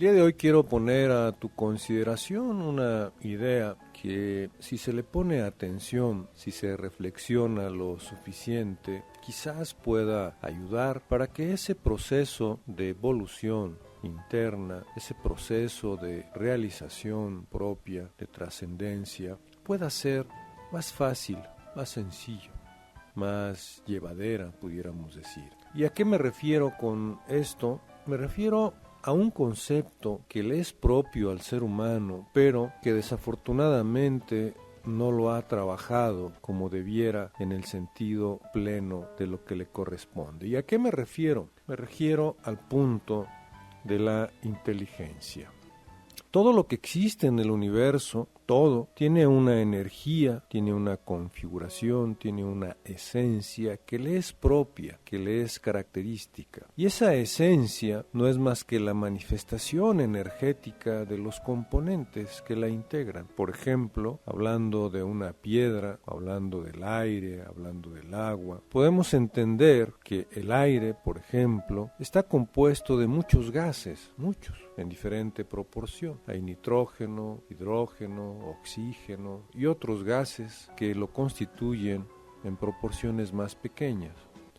día de hoy quiero poner a tu consideración una idea que, si se le pone atención, si se reflexiona lo suficiente, quizás pueda ayudar para que ese proceso de evolución interna, ese proceso de realización propia, de trascendencia, pueda ser más fácil, más sencillo, más llevadera, pudiéramos decir. ¿Y a qué me refiero con esto? Me refiero a un concepto que le es propio al ser humano, pero que desafortunadamente no lo ha trabajado como debiera en el sentido pleno de lo que le corresponde. ¿Y a qué me refiero? Me refiero al punto de la inteligencia. Todo lo que existe en el universo, todo, tiene una energía, tiene una configuración, tiene una esencia que le es propia, que le es característica. Y esa esencia no es más que la manifestación energética de los componentes que la integran. Por ejemplo, hablando de una piedra, hablando del aire, hablando del agua, podemos entender que el aire, por ejemplo, está compuesto de muchos gases, muchos, en diferente proporción. Hay nitrógeno, hidrógeno, oxígeno y otros gases que lo constituyen en proporciones más pequeñas.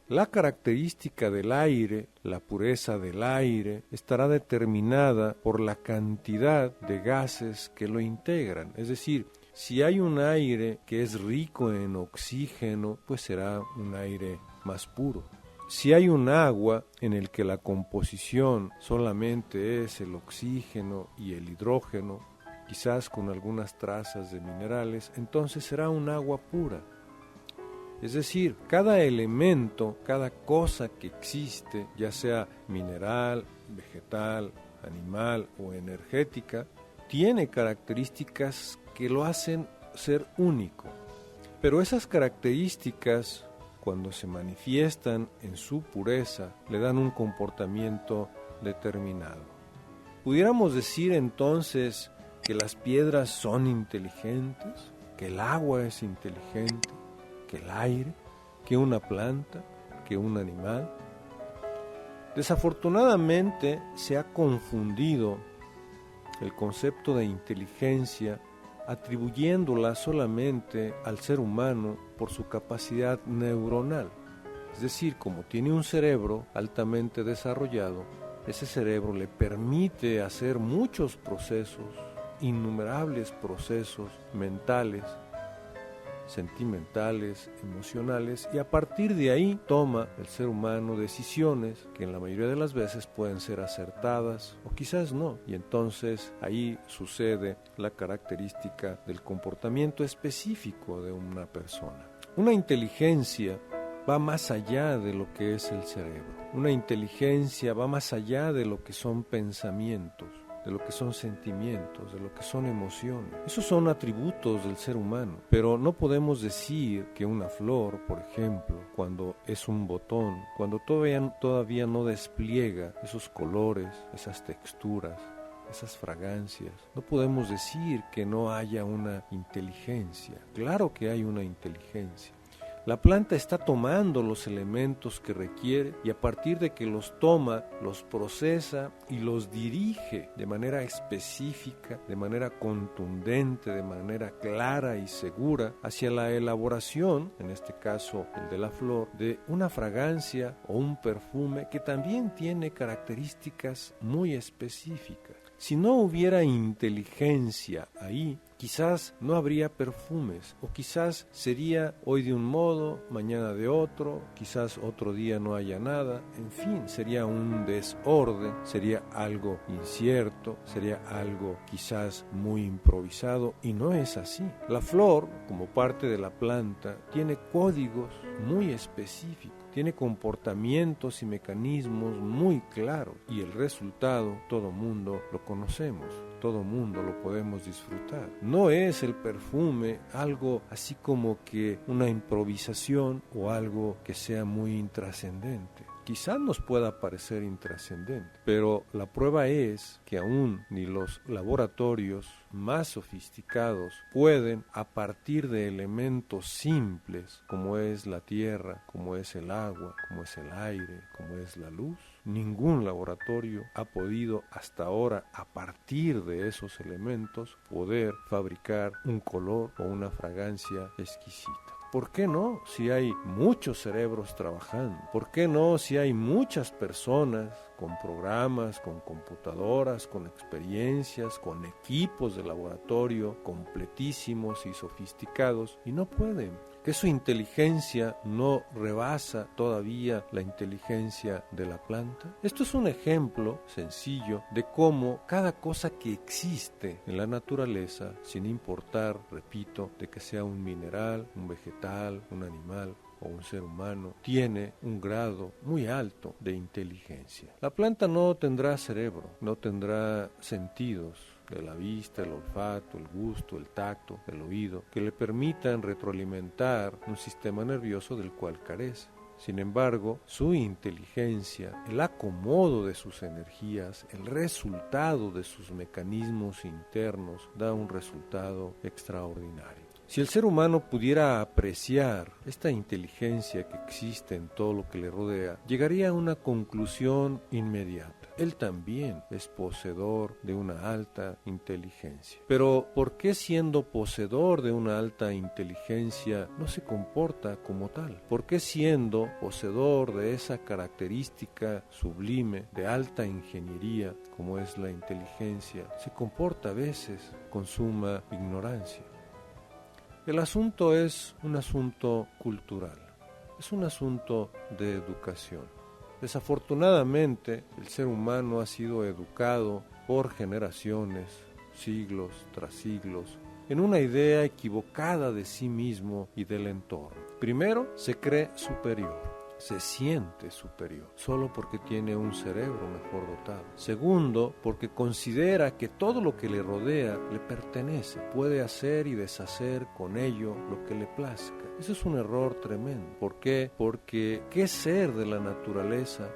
La característica del aire, la pureza del aire, estará determinada por la cantidad de gases que lo integran. Es decir, si hay un aire que es rico en oxígeno, pues será un aire más puro. Si hay un agua en el que la composición solamente es el oxígeno y el hidrógeno, quizás con algunas trazas de minerales, entonces será un agua pura. Es decir, cada elemento, cada cosa que existe, ya sea mineral, vegetal, animal o energética, tiene características que lo hacen ser único. Pero esas características, cuando se manifiestan en su pureza, le dan un comportamiento determinado. ¿Pudiéramos decir entonces que las piedras son inteligentes, que el agua es inteligente, que el aire, que una planta, que un animal? Desafortunadamente se ha confundido el concepto de inteligencia atribuyéndola solamente al ser humano por su capacidad neuronal. Es decir, como tiene un cerebro altamente desarrollado, ese cerebro le permite hacer muchos procesos, innumerables procesos mentales, sentimentales, emocionales, y a partir de ahí toma el ser humano decisiones que en la mayoría de las veces pueden ser acertadas o quizás no, y entonces ahí sucede la característica del comportamiento específico de una persona. Una inteligencia va más allá de lo que es el cerebro. Una inteligencia va más allá de lo que son pensamientos, de lo que son sentimientos, de lo que son emociones. Esos son atributos del ser humano, pero no podemos decir que una flor, por ejemplo, cuando es un botón, cuando todavía no despliega esos colores, esas texturas, esas fragancias, no podemos decir que no haya una inteligencia. Claro que hay una inteligencia. La planta está tomando los elementos que requiere y a partir de que los toma, los procesa y los dirige de manera específica, de manera contundente, de manera clara y segura hacia la elaboración, en este caso el de la flor, de una fragancia o un perfume que también tiene características muy específicas. Si no hubiera inteligencia ahí, quizás no habría perfumes, o quizás sería hoy de un modo, mañana de otro, quizás otro día no haya nada, en fin, sería un desorden, sería algo incierto, sería algo quizás muy improvisado, y no es así. La flor, como parte de la planta, tiene códigos muy específicos, tiene comportamientos y mecanismos muy claros, y el resultado todo mundo lo conocemos, todo mundo lo podemos disfrutar. No es el perfume algo así como que una improvisación o algo que sea muy intrascendente. quizás nos pueda parecer intrascendente, pero la prueba es que aún ni los laboratorios más sofisticados pueden, a partir de elementos simples como es la tierra, como es el agua, como es el aire, como es la luz, ningún laboratorio ha podido hasta ahora, a partir de esos elementos, poder fabricar un color o una fragancia exquisita. ¿Por qué no si hay muchos cerebros trabajando? ¿Por qué no si hay muchas personas con programas, con computadoras, con experiencias, con equipos de laboratorio completísimos y sofisticados y no pueden? ¿Que su inteligencia no rebasa todavía la inteligencia de la planta? Esto es un ejemplo sencillo de cómo cada cosa que existe en la naturaleza, sin importar, repito, de que sea un mineral, un vegetal, un animal o un ser humano, tiene un grado muy alto de inteligencia. La planta no tendrá cerebro, no tendrá sentidos de la vista, el olfato, el gusto, el tacto, el oído, que le permitan retroalimentar un sistema nervioso del cual carece. Sin embargo, su inteligencia, el acomodo de sus energías, el resultado de sus mecanismos internos da un resultado extraordinario. Si el ser humano pudiera apreciar esta inteligencia que existe en todo lo que le rodea, llegaría a una conclusión inmediata. Él también es poseedor de una alta inteligencia. Pero ¿por qué siendo poseedor de una alta inteligencia no se comporta como tal? ¿Por qué siendo poseedor de esa característica sublime de alta ingeniería como es la inteligencia, se comporta a veces con suma ignorancia? El asunto es un asunto cultural, es un asunto de educación. Desafortunadamente, el ser humano ha sido educado por generaciones, siglos tras siglos, en una idea equivocada de sí mismo y del entorno. Primero, se cree superior. Se siente superior, solo porque tiene un cerebro mejor dotado. Segundo, porque considera que todo lo que le rodea le pertenece, puede hacer y deshacer con ello lo que le plazca. Eso es un error tremendo. ¿Por qué? Porque ¿qué ser de la naturaleza,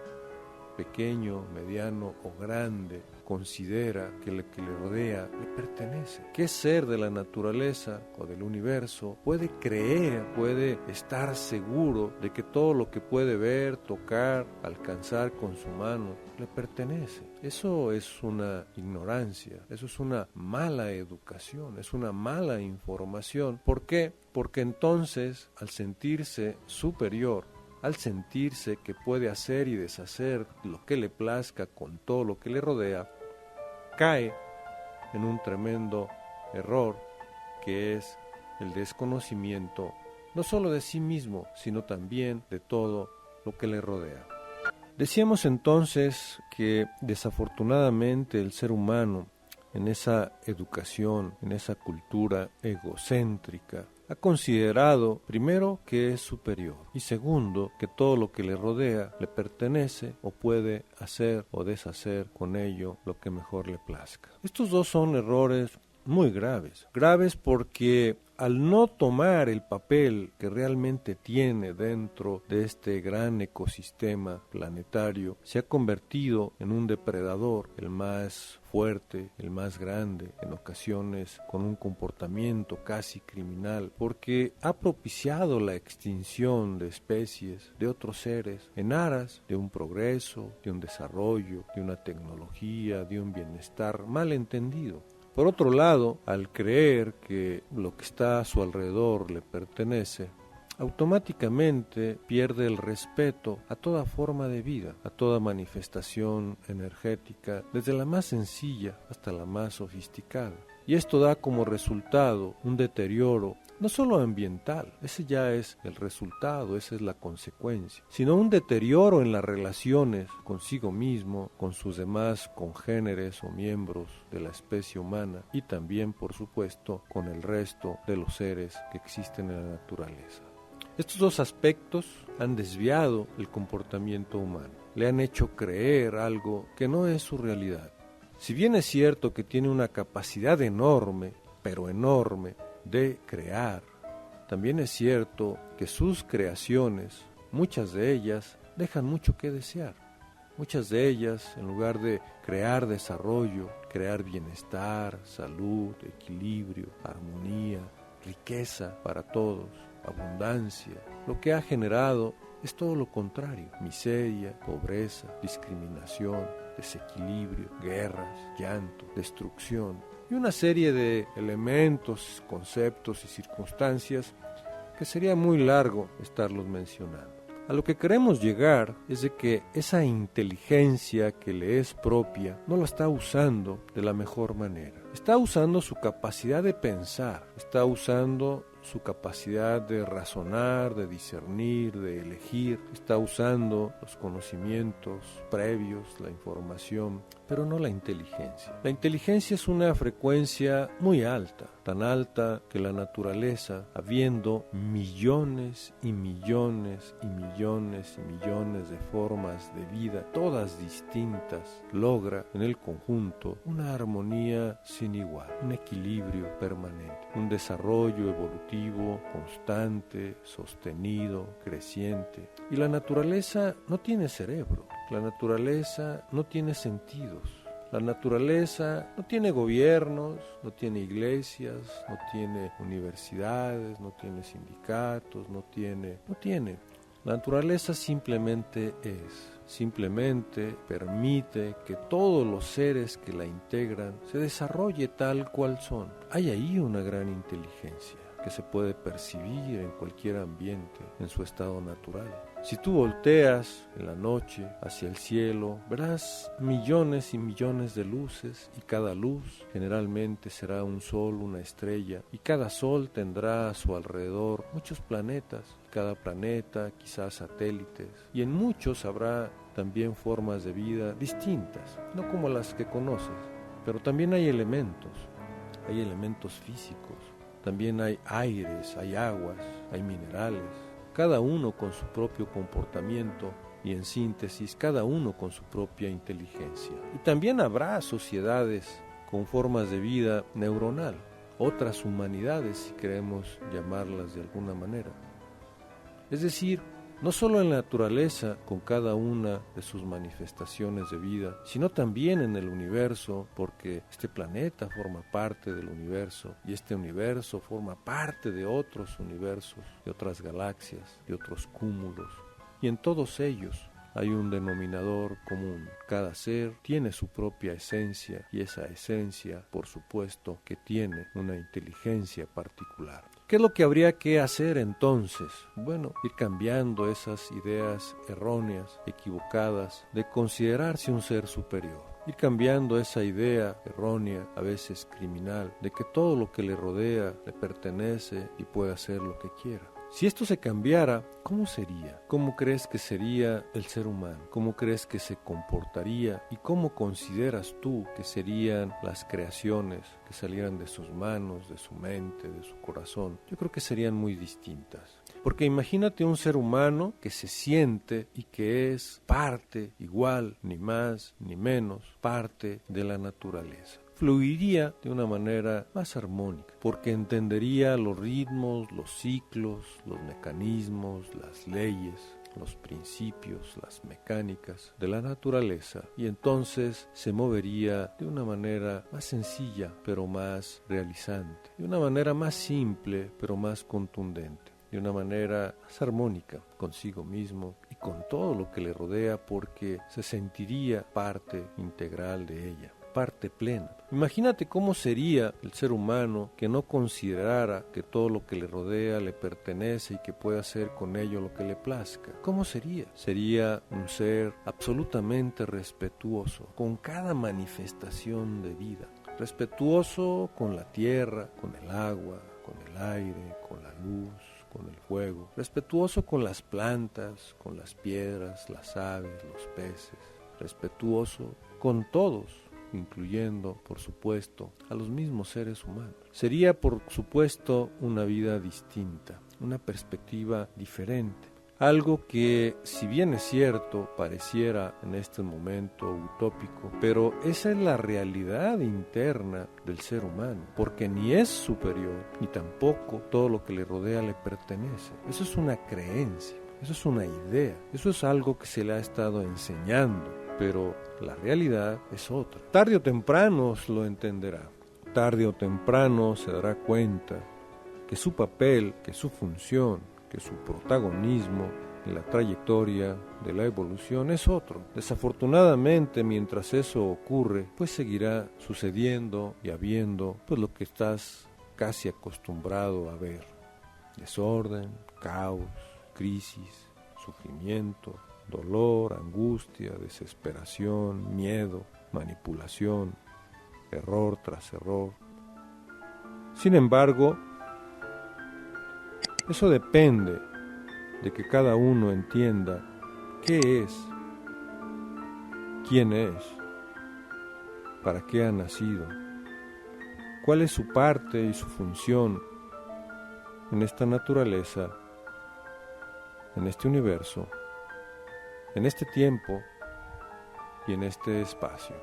pequeño, mediano o grande, considera que lo que le rodea le pertenece? ¿Qué ser de la naturaleza o del universo puede creer, puede estar seguro de que todo lo que puede ver, tocar, alcanzar con su mano le pertenece? Eso es una ignorancia, eso es una mala educación, es una mala información. ¿Por qué? Porque entonces, al sentirse superior, al sentirse que puede hacer y deshacer lo que le plazca con todo lo que le rodea, cae en un tremendo error que es el desconocimiento no solo de sí mismo, sino también de todo lo que le rodea. Decíamos entonces que desafortunadamente el ser humano, en esa educación, en esa cultura egocéntrica, ha considerado, primero, que es superior y segundo, que todo lo que le rodea le pertenece o puede hacer o deshacer con ello lo que mejor le plazca. Estos dos son errores muy graves. Graves porque al no tomar el papel que realmente tiene dentro de este gran ecosistema planetario, se ha convertido en un depredador, el más fuerte, el más grande, en ocasiones con un comportamiento casi criminal, porque ha propiciado la extinción de especies, de otros seres, en aras de un progreso, de un desarrollo, de una tecnología, de un bienestar mal entendido. Por otro lado, al creer que lo que está a su alrededor le pertenece, automáticamente pierde el respeto a toda forma de vida, a toda manifestación energética, desde la más sencilla hasta la más sofisticada. Y esto da como resultado un deterioro no solo ambiental, ese ya es el resultado, esa es la consecuencia, sino un deterioro en las relaciones consigo mismo, con sus demás congéneres o miembros de la especie humana y también, por supuesto, con el resto de los seres que existen en la naturaleza. Estos dos aspectos han desviado el comportamiento humano, le han hecho creer algo que no es su realidad. Si bien es cierto que tiene una capacidad enorme, pero enorme, de crear, también es cierto que sus creaciones, muchas de ellas, dejan mucho que desear. Muchas de ellas, en lugar de crear desarrollo, crear bienestar, salud, equilibrio, armonía, riqueza para todos, abundancia, lo que ha generado es todo lo contrario: miseria, pobreza, discriminación, desequilibrio, guerras, llanto, destrucción y una serie de elementos, conceptos y circunstancias que sería muy largo estarlos mencionando. A lo que queremos llegar es de que esa inteligencia que le es propia no la está usando de la mejor manera. Está usando su capacidad de pensar, está usando su capacidad de razonar, de discernir, de elegir, está usando los conocimientos previos, la información, pero no la inteligencia. La inteligencia es una frecuencia muy alta, tan alta que la naturaleza, habiendo millones y millones y millones y millones de formas de vida, todas distintas, logra en el conjunto una armonía sin igual, un equilibrio permanente, un desarrollo evolutivo constante, sostenido, creciente. Y la naturaleza no tiene cerebro, la naturaleza no tiene sentidos, la naturaleza no tiene gobiernos, no tiene iglesias, no tiene universidades, no tiene sindicatos, no tiene. La naturaleza simplemente es, simplemente permite que todos los seres que la integran se desarrolle tal cual son. Hay ahí una gran inteligencia que se puede percibir en cualquier ambiente en su estado natural. Si tú volteas en la noche hacia el cielo, verás millones y millones de luces, y cada luz generalmente será un sol, una estrella, y cada sol tendrá a su alrededor muchos planetas, cada planeta quizás satélites, y en muchos habrá también formas de vida distintas, no como las que conoces, pero también hay elementos físicos. También hay aires, hay aguas, hay minerales, cada uno con su propio comportamiento y, en síntesis, cada uno con su propia inteligencia. Y también habrá sociedades con formas de vida neuronal, otras humanidades, si queremos llamarlas de alguna manera. Es decir, no solo en la naturaleza con cada una de sus manifestaciones de vida, sino también en el universo, porque este planeta forma parte del universo y este universo forma parte de otros universos, de otras galaxias, de otros cúmulos, y en todos ellos hay un denominador común. Cada ser tiene su propia esencia y esa esencia, por supuesto, que tiene una inteligencia particular. ¿Qué es lo que habría que hacer entonces? Bueno, ir cambiando esas ideas erróneas, equivocadas, de considerarse un ser superior. Ir cambiando esa idea errónea, a veces criminal, de que todo lo que le rodea le pertenece y puede hacer lo que quiera. Si esto se cambiara, ¿cómo sería? ¿Cómo crees que sería el ser humano? ¿Cómo crees que se comportaría? ¿Y cómo consideras tú que serían las creaciones que salieran de sus manos, de su mente, de su corazón? Yo creo que serían muy distintas. Porque imagínate un ser humano que se siente y que es parte, igual, ni más ni menos, parte de la naturaleza. Fluiría de una manera más armónica, porque entendería los ritmos, los ciclos, los mecanismos, las leyes, los principios, las mecánicas de la naturaleza, y entonces se movería de una manera más sencilla, pero más realizante, de una manera más simple, pero más contundente, de una manera más armónica consigo mismo y con todo lo que le rodea, porque se sentiría parte integral de ella, parte plena. Imagínate cómo sería el ser humano que no considerara que todo lo que le rodea le pertenece y que puede hacer con ello lo que le plazca. ¿Cómo sería? Sería un ser absolutamente respetuoso con cada manifestación de vida, respetuoso con la tierra, con el agua, con el aire, con la luz, con el fuego, respetuoso con las plantas, con las piedras, las aves, los peces, respetuoso con todos, incluyendo, por supuesto, a los mismos seres humanos. Sería, por supuesto, una vida distinta, una perspectiva diferente. Algo que, si bien es cierto, pareciera en este momento utópico, pero esa es la realidad interna del ser humano, porque ni es superior, ni tampoco todo lo que le rodea le pertenece. Eso es una creencia. Eso es una idea, eso es algo que se le ha estado enseñando, pero la realidad es otra. Tarde o temprano lo entenderá, tarde o temprano se dará cuenta que su papel, que su función, que su protagonismo en la trayectoria de la evolución es otro. Desafortunadamente, mientras eso ocurre, pues seguirá sucediendo y habiendo pues lo que estás casi acostumbrado a ver: desorden, caos, crisis, sufrimiento, dolor, angustia, desesperación, miedo, manipulación, error tras error. Sin embargo, eso depende de que cada uno entienda qué es, quién es, para qué ha nacido, cuál es su parte y su función en esta naturaleza, en este universo, en este tiempo y en este espacio.